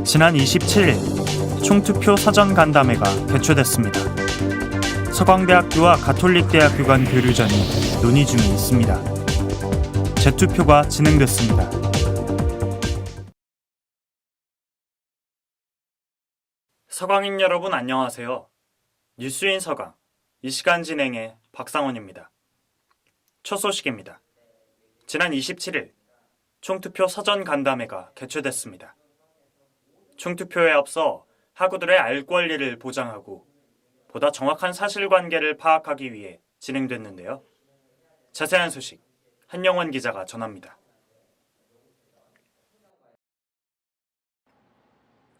지난 27일 총투표 사전 간담회가 개최됐습니다. 서강대학교와 가톨릭대학교 간 교류전이 논의 중에 있습니다. 재투표가 진행됐습니다. 서강인 여러분 안녕하세요. 뉴스인 서강, 이 시간 진행의 박상원입니다. 첫 소식입니다. 지난 27일 총투표 사전 간담회가 개최됐습니다. 총투표에 앞서 학우들의 알 권리를 보장하고 보다 정확한 사실관계를 파악하기 위해 진행됐는데요. 자세한 소식 한영원 기자가 전합니다.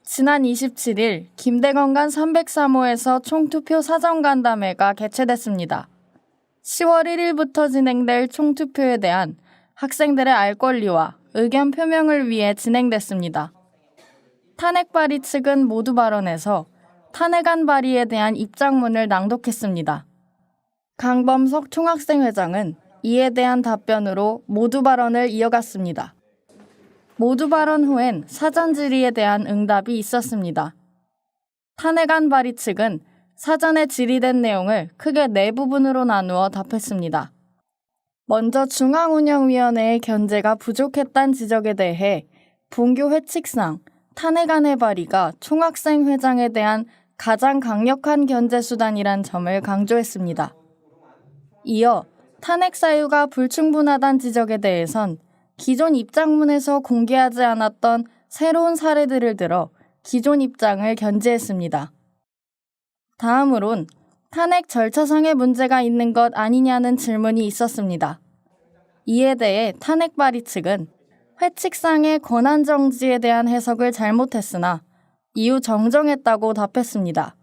지난 27일 김대건간 303호에서 총투표 사전간담회가 개최됐습니다. 10월 1일부터 진행될 총투표에 대한 학생들의 알 권리와 의견 표명을 위해 진행됐습니다. 탄핵 발의 측은 모두 발언에서 탄핵안 발의에 대한 입장문을 낭독했습니다. 강범석 총학생회장은 이에 대한 답변으로 모두 발언을 이어갔습니다. 모두 발언 후엔 사전 질의에 대한 응답이 있었습니다. 탄핵안 발의 측은 사전에 질의된 내용을 크게 네 부분으로 나누어 답했습니다. 먼저 중앙운영위원회의 견제가 부족했다는 지적에 대해 본교 회칙상 탄핵안의 발의가 총학생회장에 대한 가장 강력한 견제 수단이란 점을 강조했습니다. 이어 탄핵 사유가 불충분하다는 지적에 대해선 기존 입장문에서 공개하지 않았던 새로운 사례들을 들어 기존 입장을 견지했습니다. 다음으론 탄핵 절차상의 문제가 있는 것 아니냐는 질문이 있었습니다. 이에 대해 탄핵 발의 측은 회칙상의 권한 정지에 대한 해석을 잘못했으나 이후 정정했다고 답했습니다.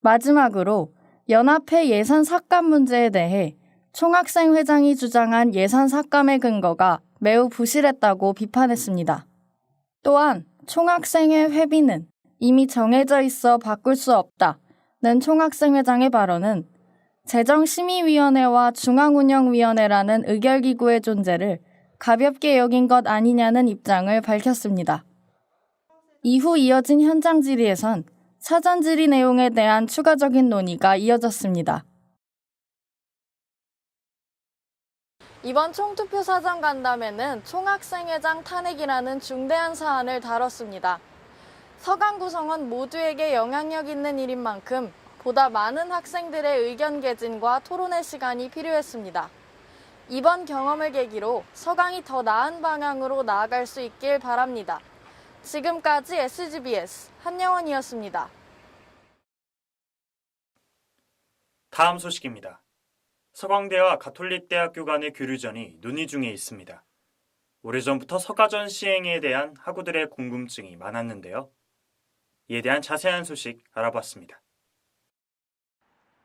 마지막으로 연합회 예산 삭감 문제에 대해 총학생회장이 주장한 예산 삭감의 근거가 매우 부실했다고 비판했습니다. 또한 총학생회 회비는 이미 정해져 있어 바꿀 수 없다는 총학생회장의 발언은 재정심의위원회와 중앙운영위원회라는 의결기구의 존재를 가볍게 여긴 것 아니냐는 입장을 밝혔습니다. 이후 이어진 현장 질의에선 사전 질의 내용에 대한 추가적인 논의가 이어졌습니다. 이번 총투표 사전 간담회는 총학생회장 탄핵이라는 중대한 사안을 다뤘습니다. 서강 구성원 모두에게 영향력 있는 일인 만큼 보다 많은 학생들의 의견 개진과 토론의 시간이 필요했습니다. 이번 경험을 계기로 서강이 더 나은 방향으로 나아갈 수 있길 바랍니다. 지금까지 SGBS 한영원이었습니다. 다음 소식입니다. 서강대와 가톨릭대학교 간의 교류전이 논의 중에 있습니다. 오래전부터 서가전 시행에 대한 학우들의 궁금증이 많았는데요. 이에 대한 자세한 소식 알아봤습니다.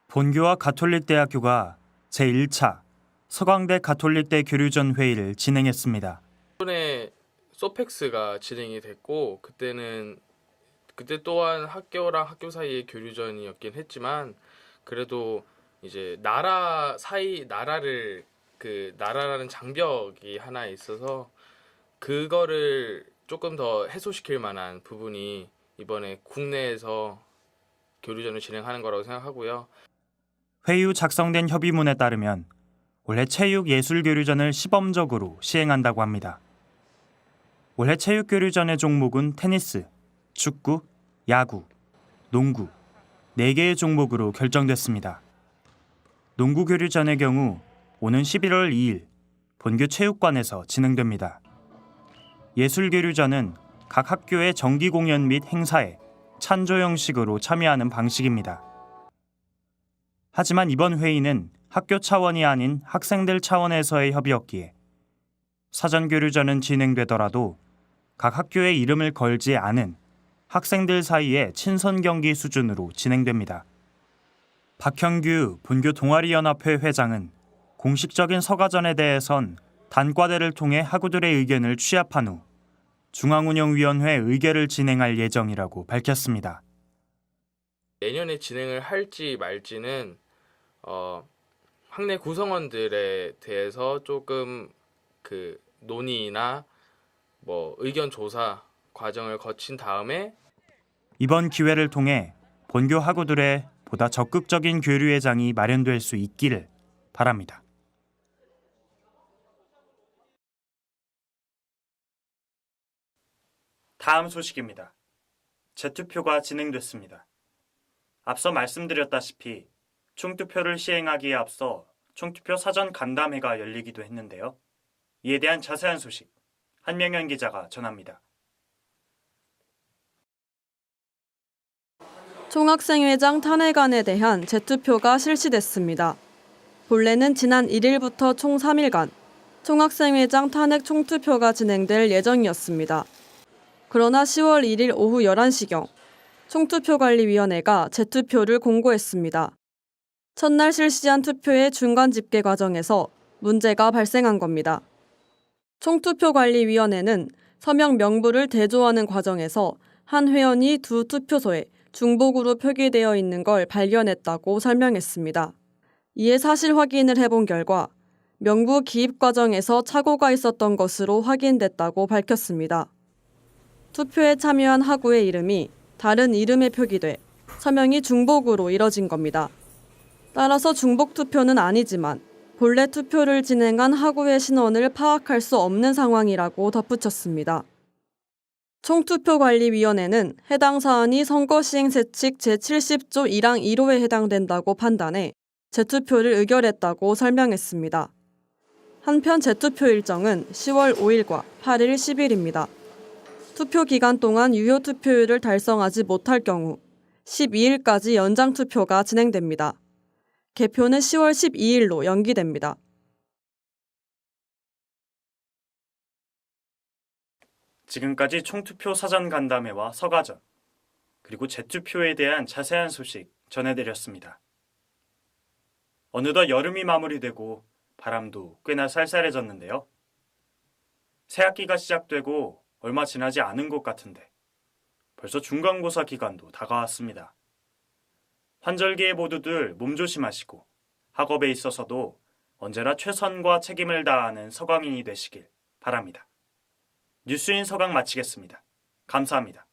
본교와 가톨릭대학교가 제1차 서강대 가톨릭대 교류전 회의를 진행했습니다. 이번에 소펙스가 진행이 됐고 그때 또한 학교랑 학교 사이의 교류전이었긴 했지만 그래도 이제 나라라는 장벽이 하나 있어서 그거를 조금 더 해소시킬 만한 부분이 이번에 국내에서 교류전을 진행하는 거라고 생각하고요. 회의 후 작성된 협의문에 따르면 올해 체육예술교류전을 시범적으로 시행한다고 합니다. 올해 체육교류전의 종목은 테니스, 축구, 야구, 농구 4개의 종목으로 결정됐습니다. 농구 교류전의 경우 오는 11월 2일 본교 체육관에서 진행됩니다. 예술교류전은 각 학교의 정기공연 및 행사에 찬조 형식으로 참여하는 방식입니다. 하지만 이번 회의는 학교 차원이 아닌 학생들 차원에서의 협의였기에 사전교류전은 진행되더라도 각 학교의 이름을 걸지 않은 학생들 사이의 친선 경기 수준으로 진행됩니다. 박형규 본교 동아리연합회 회장은 공식적인 서가전에 대해선 단과대를 통해 학우들의 의견을 취합한 후 중앙운영위원회 의결을 진행할 예정이라고 밝혔습니다. 내년에 진행을 할지 말지는 학내 구성원들에 대해서 조금 그 논의나 뭐 의견 조사 과정을 거친 다음에 이번 기회를 통해 본교 학우들의 보다 적극적인 교류의 장이 마련될 수 있기를 바랍니다. 다음 소식입니다. 재투표가 진행됐습니다. 앞서 말씀드렸다시피 총투표를 시행하기에 앞서 총투표 사전 간담회가 열리기도 했는데요. 이에 대한 자세한 소식 한명현 기자가 전합니다. 총학생회장 탄핵안에 대한 재투표가 실시됐습니다. 본래는 지난 1일부터 총 3일간 총학생회장 탄핵 총투표가 진행될 예정이었습니다. 그러나 10월 1일 오후 11시경 총투표관리위원회가 재투표를 공고했습니다. 첫날 실시한 투표의 중간 집계 과정에서 문제가 발생한 겁니다. 총투표관리위원회는 서명 명부를 대조하는 과정에서 한 회원이 두 투표소에 중복으로 표기되어 있는 걸 발견했다고 설명했습니다. 이에 사실 확인을 해본 결과 명부 기입 과정에서 착오가 있었던 것으로 확인됐다고 밝혔습니다. 투표에 참여한 학우의 이름이 다른 이름에 표기돼 서명이 중복으로 이뤄진 겁니다. 따라서 중복 투표는 아니지만 본래 투표를 진행한 학우의 신원을 파악할 수 없는 상황이라고 덧붙였습니다. 총투표관리위원회는 해당 사안이 선거시행세칙 제70조 1항 1호에 해당된다고 판단해 재투표를 의결했다고 설명했습니다. 한편 재투표 일정은 10월 5일과 8일, 10일입니다. 투표 기간 동안 유효 투표율을 달성하지 못할 경우 12일까지 연장 투표가 진행됩니다. 개표는 10월 12일로 연기됩니다. 지금까지 총투표 사전 간담회와 서가전, 그리고 재투표에 대한 자세한 소식 전해드렸습니다. 어느덧 여름이 마무리되고 바람도 꽤나 쌀쌀해졌는데요. 새학기가 시작되고 얼마 지나지 않은 것 같은데 벌써 중간고사 기간도 다가왔습니다. 환절기에 모두들 몸조심하시고 학업에 있어서도 언제나 최선과 책임을 다하는 서강인이 되시길 바랍니다. 뉴스인 서강 마치겠습니다. 감사합니다.